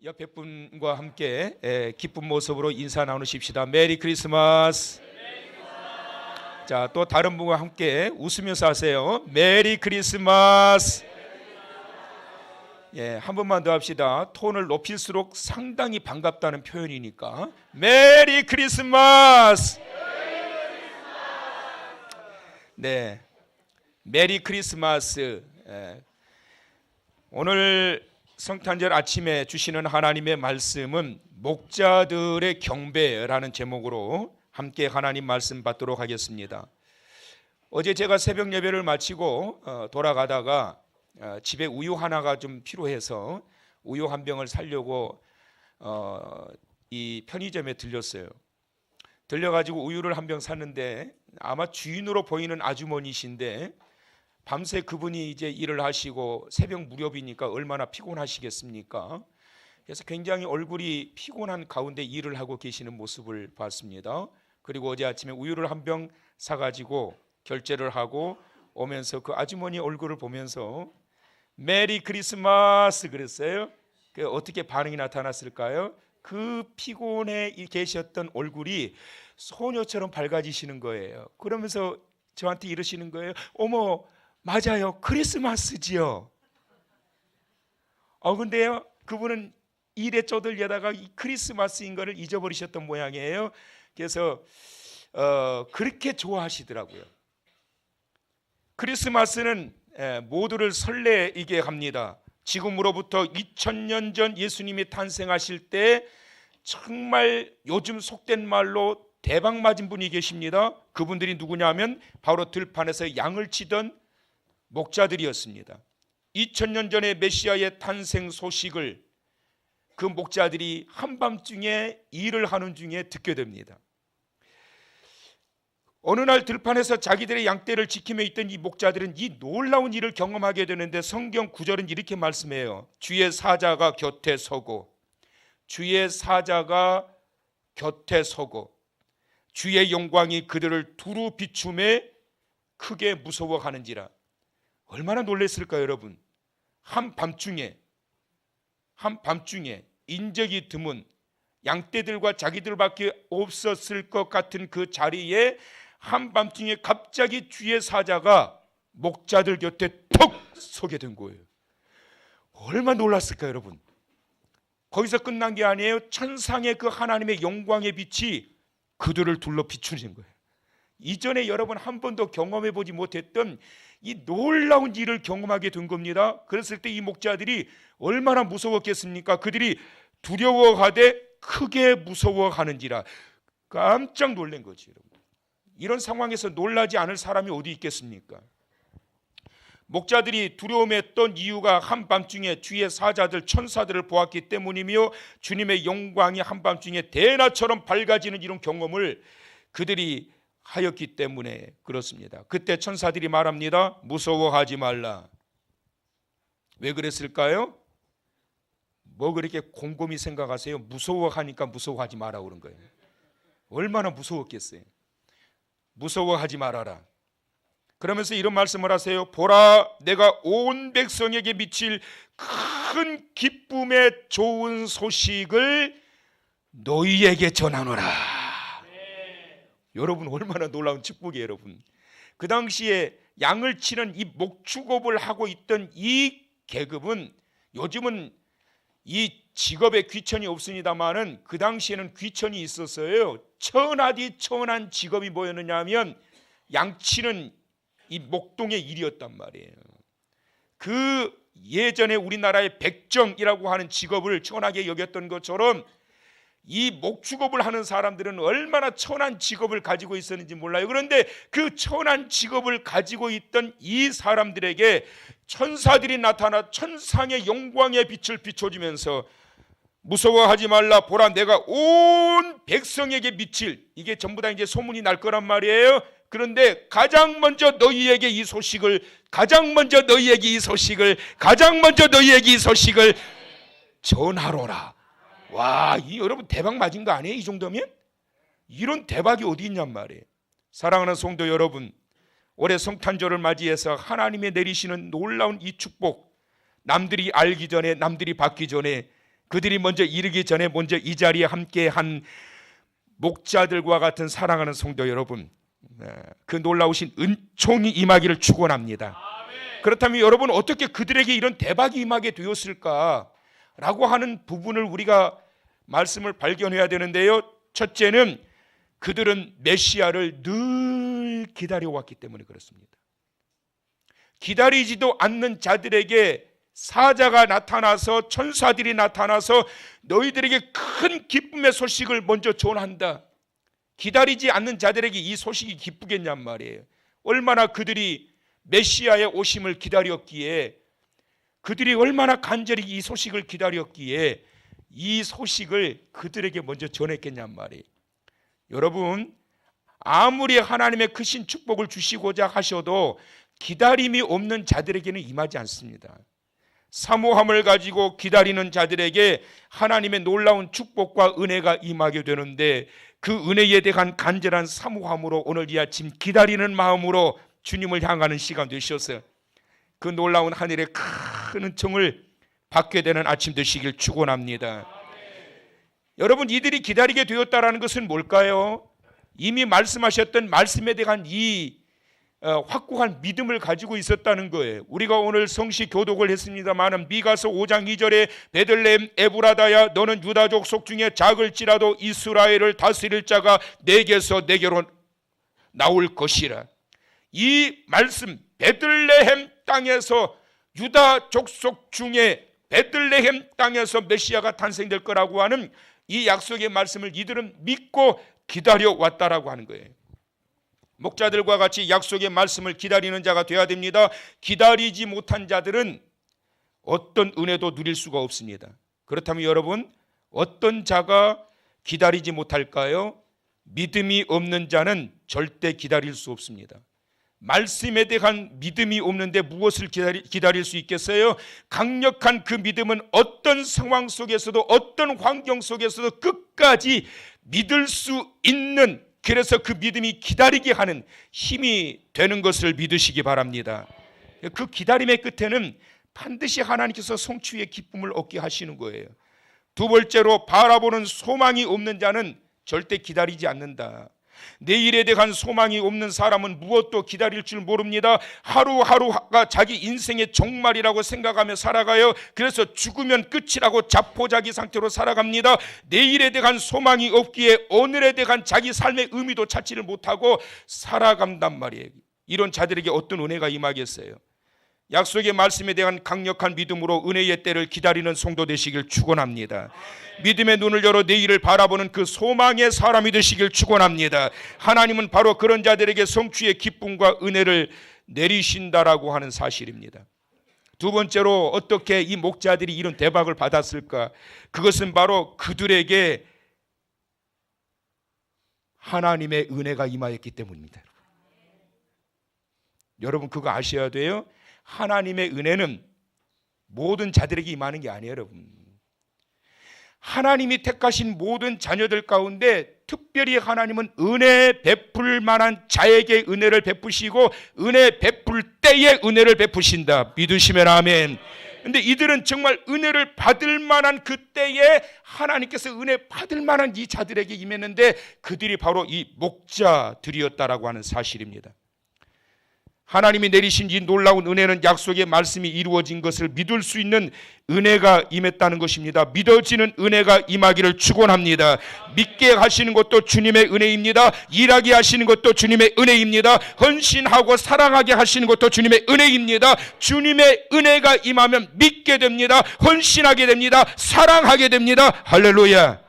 옆에 분과 함께 기쁜 모습으로 인사 나누십시다. 메리 크리스마스. 자, 또 다른 분과 함께 웃으면서 하세요. 메리 크리스마스. 예, 한 번만 더 합시다. 톤을 높일수록 상당히 반갑다는 표현이니까. 메리 크리스마스. 네, 메리 크리스마스. 오늘 성탄절 아침에 주시는 하나님의 말씀은 목자들의 경배라는 제목으로 함께 하나님 말씀 받도록 하겠습니다. 어제 제가 새벽 예배를 마치고 돌아가다가 집에 우유 하나가 좀 필요해서 우유 한 병을 사려고 이 편의점에 들렸어요. 들려가지고 우유를 한 병 샀는데 아마 주인으로 보이는 아주머니신데 밤새 그분이 이제 일을 하시고 새벽 무렵이니까 얼마나 피곤하시겠습니까? 그래서 굉장히 얼굴이 피곤한 가운데 일을 하고 계시는 모습을 봤습니다. 그리고 어제 아침에 우유를 한 병 사가지고 결제를 하고 오면서 그 아주머니 얼굴을 보면서 메리 크리스마스 그랬어요. 그 어떻게 반응이 나타났을까요? 그 피곤해 계셨던 얼굴이 소녀처럼 밝아지시는 거예요. 그러면서 저한테 이러시는 거예요. 어머, 맞아요, 크리스마스지요. 근데요, 그분은 일에 쪼들려다가 이 크리스마스인 거를 잊어버리셨던 모양이에요. 그래서 그렇게 좋아하시더라고요. 크리스마스는 모두를 설레이게 합니다. 지금으로부터 2000년 전 예수님이 탄생하실 때 정말 요즘 속된 말로 대박 맞은 분이 계십니다. 그분들이 누구냐면 바로 들판에서 양을 치던 목자들이었습니다. 2000년 전에 메시아의 탄생 소식을 그 목자들이 한밤중에 일을 하는 중에 듣게 됩니다. 어느 날 들판에서 자기들의 양떼를 지키며 있던 이 목자들은 이 놀라운 일을 경험하게 되는데 성경 구절은 이렇게 말씀해요. 주의 사자가 곁에 서고, 주의 사자가 곁에 서고, 주의 영광이 그들을 두루 비추매 크게 무서워하는지라. 얼마나 놀랐을까요, 여러분? 한밤중에 인적이 드문 양떼들과 자기들밖에 없었을 것 같은 그 자리에 한밤중에 갑자기 주의 사자가 목자들 곁에 톡 서게 된 거예요. 얼마나 놀랐을까요, 여러분? 거기서 끝난 게 아니에요. 천상의 그 하나님의 영광의 빛이 그들을 둘러 비추는 거예요. 이전에 여러분 한 번도 경험해 보지 못했던 이 놀라운 일을 경험하게 된 겁니다. 그랬을 때 이 목자들이 얼마나 무서웠겠습니까? 그들이 두려워하되 크게 무서워하는지라. 깜짝 놀란 거죠, 여러분. 이런 상황에서 놀라지 않을 사람이 어디 있겠습니까? 목자들이 두려움에 떤 이유가 한밤중에 주의 사자들 천사들을 보았기 때문이며 주님의 영광이 한밤중에 대낮처럼 밝아지는 이런 경험을 그들이 하였기 때문에 그렇습니다. 그때 천사들이 말합니다. 무서워하지 말라. 왜 그랬을까요? 뭐 그렇게 곰곰이 생각하세요? 무서워하니까 무서워하지 마라 그런 거예요. 얼마나 무서웠겠어요? 무서워하지 말아라. 그러면서 이런 말씀을 하세요. 보라, 내가 온 백성에게 미칠 큰 기쁨의 좋은 소식을 너희에게 전하노라. 여러분 얼마나 놀라운 축복이에요, 여러분. 그 당시에 양을 치는 이 목축업을 하고 있던 이 계급은 요즘은 이 직업에 귀천이 없습니다만은 그 당시에는 귀천이 있었어요. 천하디 천한 직업이 뭐였느냐 하면 양치는 이 목동의 일이었단 말이에요. 그 예전에 우리나라의 백정이라고 하는 직업을 천하게 여겼던 것처럼 이 목축업을 하는 사람들은 얼마나 천한 직업을 가지고 있었는지 몰라요. 그런데 그 천한 직업을 가지고 있던 이 사람들에게 천사들이 나타나 천상의 영광의 빛을 비춰주면서 무서워하지 말라. 보라, 내가 온 백성에게 미칠, 이게 전부 다 이제 소문이 날 거란 말이에요. 그런데 가장 먼저 너희에게 이 소식을 전하로라. 와, 이 여러분 대박 맞은 거 아니에요? 이 정도면? 이런 대박이 어디 있냔 말이에요. 사랑하는 성도 여러분, 올해 성탄절을 맞이해서 하나님의 내리시는 놀라운 이 축복, 남들이 알기 전에, 남들이 받기 전에 그들이 먼저 이르기 전에 먼저 이 자리에 함께한 목자들과 같은 사랑하는 성도 여러분, 그 놀라우신 은총이 임하기를 축원합니다. 그렇다면 여러분, 어떻게 그들에게 이런 대박이 임하게 되었을까 라고 하는 부분을 우리가 말씀을 발견해야 되는데요, 첫째는 그들은 메시아를 늘 기다려왔기 때문에 그렇습니다. 기다리지도 않는 자들에게 사자가 나타나서, 천사들이 나타나서 너희들에게 큰 기쁨의 소식을 먼저 전한다. 기다리지 않는 자들에게 이 소식이 기쁘겠냔 말이에요. 얼마나 그들이 메시아의 오심을 기다렸기에, 그들이 얼마나 간절히 이 소식을 기다렸기에 이 소식을 그들에게 먼저 전했겠냔 말이에요. 여러분, 아무리 하나님의 크신 축복을 주시고자 하셔도 기다림이 없는 자들에게는 임하지 않습니다. 사모함을 가지고 기다리는 자들에게 하나님의 놀라운 축복과 은혜가 임하게 되는데, 그 은혜에 대한 간절한 사모함으로 오늘 이 아침 기다리는 마음으로 주님을 향하는 시간 되셔서 그 놀라운 하늘의 큰 은총을 받게 되는 아침 되시길 축원합니다. 여러분, 이들이 기다리게 되었다라는 것은 뭘까요? 이미 말씀하셨던 말씀에 대한 이 확고한 믿음을 가지고 있었다는 거예요. 우리가 오늘 성시 교독을 했습니다만, 미가서 5장 2절에 베들레헴 에브라다야, 너는 유다족 속 중에 작을지라도 이스라엘을 다스릴 자가 내게서 내게로 나올 것이라. 이 말씀, 베들레헴 땅에서, 유다 족속 중에 베들레헴 땅에서 메시아가 탄생될 거라고 하는 이 약속의 말씀을 이들은 믿고 기다려왔다라고 하는 거예요. 목자들과 같이 약속의 말씀을 기다리는 자가 되어야 됩니다. 기다리지 못한 자들은 어떤 은혜도 누릴 수가 없습니다. 그렇다면 여러분, 어떤 자가 기다리지 못할까요? 믿음이 없는 자는 절대 기다릴 수 없습니다. 말씀에 대한 믿음이 없는데 무엇을 기다릴 수 있겠어요? 강력한 그 믿음은 어떤 상황 속에서도, 어떤 환경 속에서도 끝까지 믿을 수 있는, 그래서 그 믿음이 기다리게 하는 힘이 되는 것을 믿으시기 바랍니다. 그 기다림의 끝에는 반드시 하나님께서 성취의 기쁨을 얻게 하시는 거예요. 두 번째로, 바라보는 소망이 없는 자는 절대 기다리지 않는다. 내일에 대한 소망이 없는 사람은 무엇도 기다릴 줄 모릅니다. 하루하루가 자기 인생의 종말이라고 생각하며 살아가요. 그래서 죽으면 끝이라고 자포자기 상태로 살아갑니다. 내일에 대한 소망이 없기에 오늘에 대한 자기 삶의 의미도 찾지를 못하고 살아간단 말이에요. 이런 자들에게 어떤 은혜가 임하겠어요? 약속의 말씀에 대한 강력한 믿음으로 은혜의 때를 기다리는 성도 되시길 축원합니다. 믿음의 눈을 열어 내일을 바라보는 그 소망의 사람이 되시길 축원합니다. 하나님은 바로 그런 자들에게 성취의 기쁨과 은혜를 내리신다라고 하는 사실입니다. 두 번째로, 어떻게 이 목자들이 이런 대박을 받았을까? 그것은 바로 그들에게 하나님의 은혜가 임하였기 때문입니다. 여러분, 그거 아셔야 돼요. 하나님의 은혜는 모든 자들에게 임하는 게 아니에요, 여러분. 하나님이 택하신 모든 자녀들 가운데 특별히 하나님은 은혜 베풀 만한 자에게 은혜를 베푸시고, 은혜 베풀 때에 은혜를 베푸신다. 믿으시면 아멘. 근데 이들은 정말 은혜를 받을 만한 그때에 하나님께서 은혜 받을 만한 이 자들에게 임했는데, 그들이 바로 이 목자들이었다라고 하는 사실입니다. 하나님이 내리신 이 놀라운 은혜는 약속의 말씀이 이루어진 것을 믿을 수 있는 은혜가 임했다는 것입니다. 믿어지는 은혜가 임하기를 축원합니다. 믿게 하시는 것도 주님의 은혜입니다. 일하게 하시는 것도 주님의 은혜입니다. 헌신하고 사랑하게 하시는 것도 주님의 은혜입니다. 주님의 은혜가 임하면 믿게 됩니다. 헌신하게 됩니다. 사랑하게 됩니다. 할렐루야.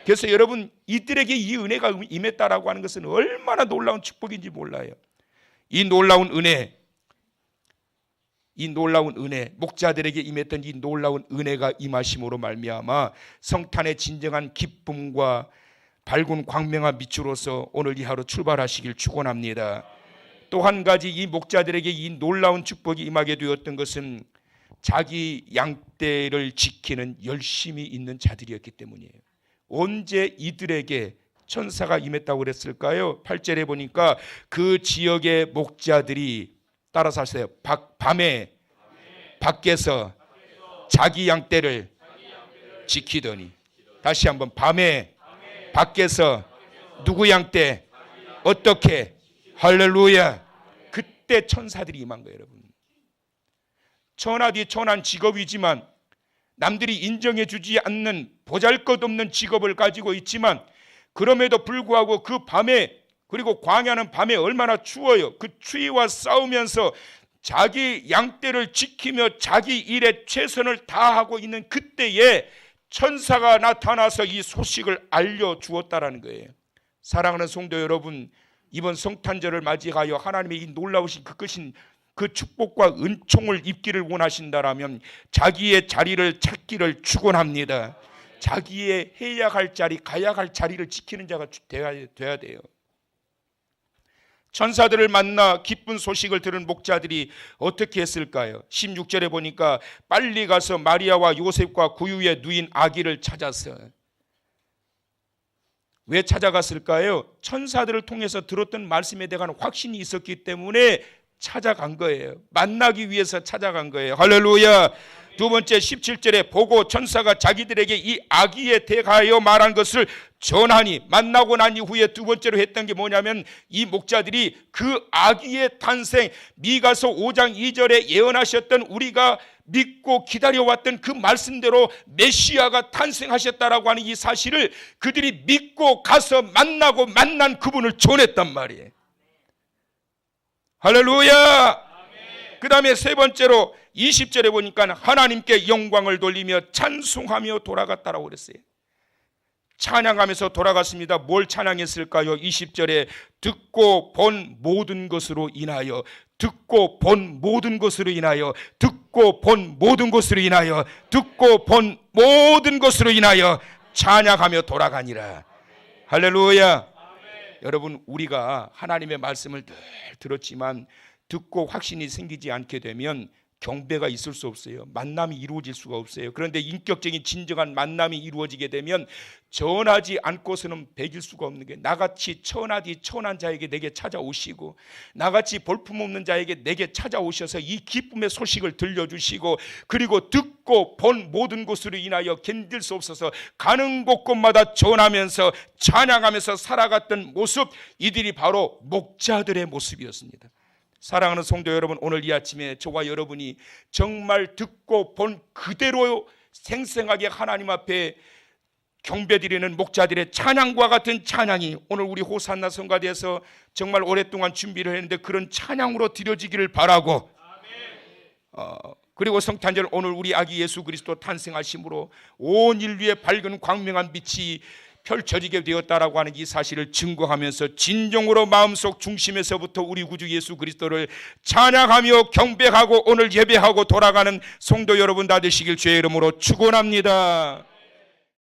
그래서 여러분, 이들에게 이 은혜가 임했다라고 하는 것은 얼마나 놀라운 축복인지 몰라요. 이 놀라운 은혜, 목자들에게 임했던 이 놀라운 은혜가 임하심으로 말미암아 성탄의 진정한 기쁨과 밝은 광명한 빛으로서 오늘 이 하루 출발하시길 축원합니다. 또 한 가지, 이 목자들에게 이 놀라운 축복이 임하게 되었던 것은 자기 양떼를 지키는 열심이 있는 자들이었기 때문이에요. 언제 이들에게 천사가 임했다고 그랬을까요? 8절에 보니까 그 지역의 목자들이, 따라서 하세요, 밤에 밖에서 자기 양떼를 지키더니. 다시 한번 밤에 밖에서 누구 양떼 어떻게 할렐루야. 그때 천사들이 임한 거예요. 여러분, 천하디 천한 직업이지만 남들이 인정해 주지 않는 보잘것없는 직업을 가지고 있지만 그럼에도 불구하고 그 밤에, 그리고 광야는 밤에 얼마나 추워요. 그 추위와 싸우면서 자기 양떼를 지키며 자기 일에 최선을 다하고 있는 그때에 천사가 나타나서 이 소식을 알려주었다라는 거예요. 사랑하는 성도 여러분, 이번 성탄절을 맞이하여 하나님의 이 놀라우신 그 축복과 은총을 입기를 원하신다라면 자기의 자리를 찾기를 축원합니다. 자기의 해야 할 자리, 가야 할 자리를 지키는 자가 돼야 돼요. 천사들을 만나 기쁜 소식을 들은 목자들이 어떻게 했을까요? 16절에 보니까 빨리 가서 마리아와 요셉과 구유에 누인 아기를 찾아서. 왜 찾아갔을까요? 천사들을 통해서 들었던 말씀에 대한 확신이 있었기 때문에 찾아간 거예요. 만나기 위해서 찾아간 거예요. 할렐루야. 두 번째 17절에 보고 천사가 자기들에게 이 아기에 대하여 말한 것을 전하니, 만나고 난 이후에 두 번째로 했던 게 뭐냐면 이 목자들이 그 아기의 탄생, 미가서 5장 2절에 예언하셨던 우리가 믿고 기다려왔던 그 말씀대로 메시아가 탄생하셨다라고 하는 이 사실을 그들이 믿고 가서 만나고 만난 그분을 전했단 말이에요. 할렐루야. 그 다음에 세 번째로 20절에 보니까 하나님께 영광을 돌리며 찬송하며 돌아갔다라고 그랬어요. 찬양하면서 돌아갔습니다. 뭘 찬양했을까요? 20절에 듣고 본 모든 것으로 인하여, 듣고 본 모든 것으로 인하여, 듣고 본 모든 것으로 인하여, 듣고 본 모든 것으로 인하여 찬양하며 돌아가니라. 할렐루야. 여러분, 우리가 하나님의 말씀을 늘 들었지만 듣고 확신이 생기지 않게 되면 경배가 있을 수 없어요. 만남이 이루어질 수가 없어요. 그런데 인격적인 진정한 만남이 이루어지게 되면 전하지 않고서는 배길 수가 없는 게, 나같이 천하디 천한 자에게 내게 찾아오시고 나같이 볼품없는 자에게 내게 찾아오셔서 이 기쁨의 소식을 들려주시고, 그리고 듣고 본 모든 것으로 인하여 견딜 수 없어서 가는 곳곳마다 전하면서 찬양하면서 살아갔던 모습, 이들이 바로 목자들의 모습이었습니다. 사랑하는 성도 여러분, 오늘 이 아침에 저와 여러분이 정말 듣고 본 그대로 생생하게 하나님 앞에 경배드리는 목자들의 찬양과 같은 찬양이 오늘 우리 호산나 성가대에서 정말 오랫동안 준비를 했는데 그런 찬양으로 드려지기를 바라고, 그리고 성탄절 오늘 우리 아기 예수 그리스도 탄생하심으로 온 인류의 밝은 광명한 빛이 펼쳐지게 되었다라고 하는 이 사실을 증거하면서 진정으로 마음속 중심에서부터 우리 구주 예수 그리스도를 찬양하며 경배하고 오늘 예배하고 돌아가는 성도 여러분 다 되시길 주의 이름으로 축원합니다.